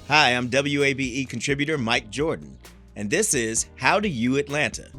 Hi, I'm WABE contributor Mike Jordan, and this is How Do You Atlanta?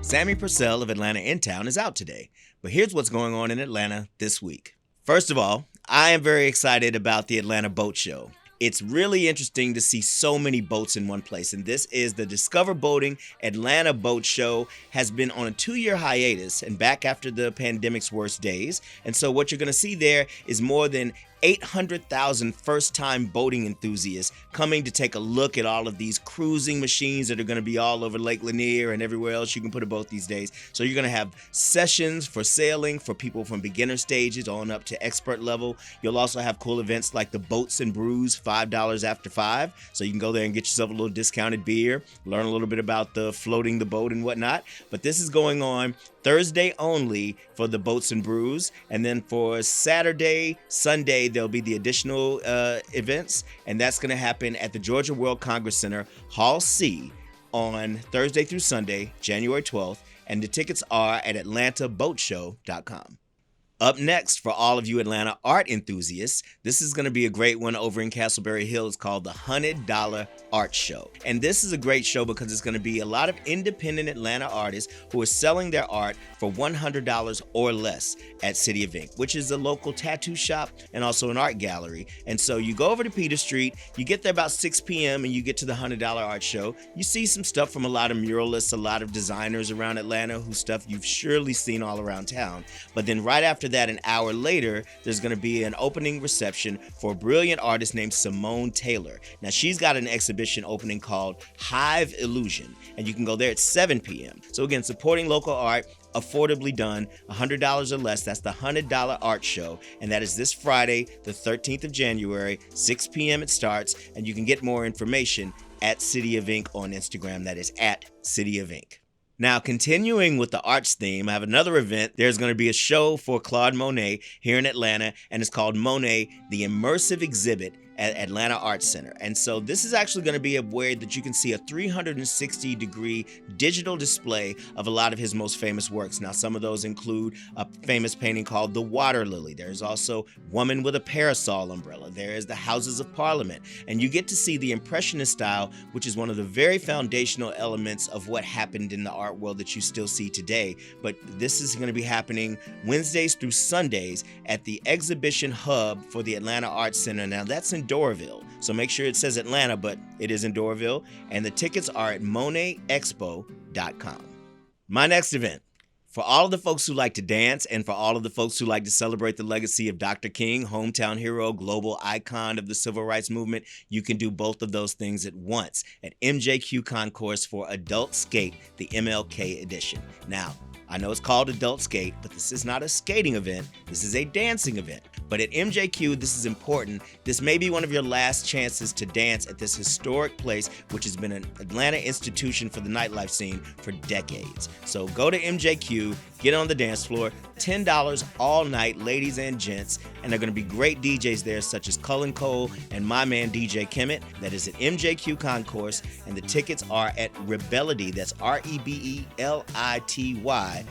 Sammy Purcell of Atlanta In Town is out today, but here's what's going on in Atlanta this week. First of all, I am very excited about the Atlanta Boat Show. It's really interesting to see so many boats in one place, and this is the Discover Boating Atlanta Boat Show. Has been on a 2-year hiatus and back after the pandemic's worst days. And so what you're going to see there is more than 800,000 first-time boating enthusiasts coming to take a look at all of these cruising machines that are going to be all over Lake Lanier and everywhere else you can put a boat these days. So you're going to have sessions for sailing for people from beginner stages on up to expert level. You'll also have cool events like the Boats and Brews, $5 after 5. So you can go there and get yourself a little discounted beer, learn a little bit about the floating the boat and whatnot. But this is going on Thursday only for the Boats and Brews, and then for Saturday, Sunday, there'll be the additional events, and that's going to happen at the Georgia World Congress Center, Hall C, on Thursday through Sunday, January 12th, and the tickets are at atlantaboatshow.com. Up next, for all of you Atlanta art enthusiasts, this is going to be a great one over in Castleberry Hill. It's called the $100 Art Show. And this is a great show because it's going to be a lot of independent Atlanta artists who are selling their art for $100 or less at City of Ink, which is a local tattoo shop and also an art gallery. And so you go over to Peter Street, you get there about 6 p.m. and you get to the $100 Art Show. You see some stuff from a lot of muralists, a lot of designers around Atlanta whose stuff you've surely seen all around town. But then right after that, an hour later, there's going to be an opening reception for a brilliant artist named Simone Taylor. Now, she's got an exhibition opening called Hive Illusion, and you can go there at 7 p.m. So again, supporting local art, affordably done, $100 or less. That's the $100 Art Show, and that is this Friday, the 13th of January, 6 p.m. it starts, and you can get more information at City of Ink on Instagram. That is at City of Ink. Now, continuing with the arts theme, I have another event. There's going to be a show for Claude Monet here in Atlanta, and it's called Monet, the Immersive Exhibit at Atlanta Arts Center. And so this is actually going to be a way that you can see a 360-degree digital display of a lot of his most famous works. Now, some of those include a famous painting called The Water Lily. There's also Woman with a Parasol Umbrella. There is the Houses of Parliament. And you get to see the Impressionist style, which is one of the very foundational elements of what happened in the art world that you still see today. But this is going to be happening Wednesdays through Sundays at the Exhibition Hub for the Atlanta Arts Center. Now, that's in Doraville, so make sure it says Atlanta, but it is in Doraville, and the tickets are at monetexpo.com. My next event, for all of the folks who like to dance and for all of the folks who like to celebrate the legacy of Dr. King, hometown hero, global icon of the civil rights movement, you can do both of those things at once at MJQ Concourse for Adult Skate, the MLK edition. Now, I know it's called Adult Skate, but this is not a skating event. This is a dancing event. But at MJQ, this is important. This may be one of your last chances to dance at this historic place, which has been an Atlanta institution for the nightlife scene for decades. So go to MJQ, get on the dance floor, $10 all night, ladies and gents, and there are going to be great DJs there, such as Cullen Cole and my man DJ Kemet. That is at MJQ Concourse, and the tickets are at Rebelity, that's REBELITY.com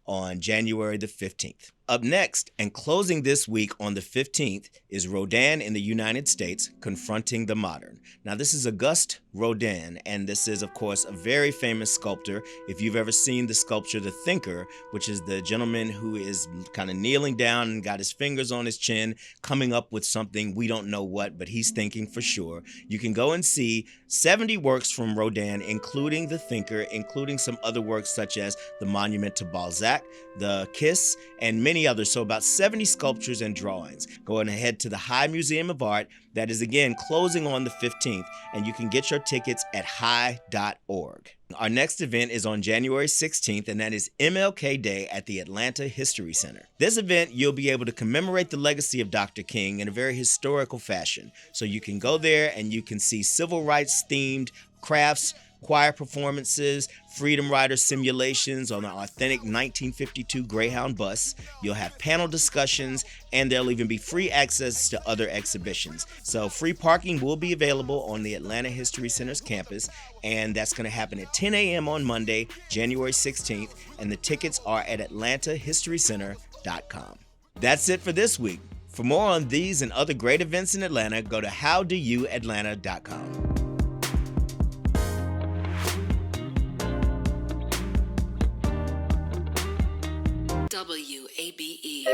on January the 15th. Up next, and closing this week on the 15th, is Rodin in the United States, Confronting the Modern. Now, this is Auguste Rodin, and this is, of course, a very famous sculptor. If you've ever seen the sculpture, The Thinker, which is the gentleman who is kind of kneeling down and got his fingers on his chin, coming up with something, we don't know what, but he's thinking for sure. You can go and see 70 works from Rodin, including The Thinker, including some other works such as The Monument to Balzac, The Kiss, and many others. So about 70 sculptures and drawings. Go ahead to the High Museum of Art. That is, again, closing on the 15th, and you can get your tickets at high.org. Our next event is on January 16th, and that is MLK Day at the Atlanta History Center. This event, you'll be able to commemorate the legacy of Dr. King in a very historical fashion. So you can go there and you can see civil rights themed crafts, choir performances, Freedom Rider simulations on an authentic 1952 Greyhound bus. You'll have panel discussions, and there'll even be free access to other exhibitions. So free parking will be available on the Atlanta History Center's campus, and that's going to happen at 10 a.m. on Monday, January 16th, and the tickets are at atlantahistorycenter.com. That's it for this week. For more on these and other great events in Atlanta, go to howdoyouatlanta.com. WABE.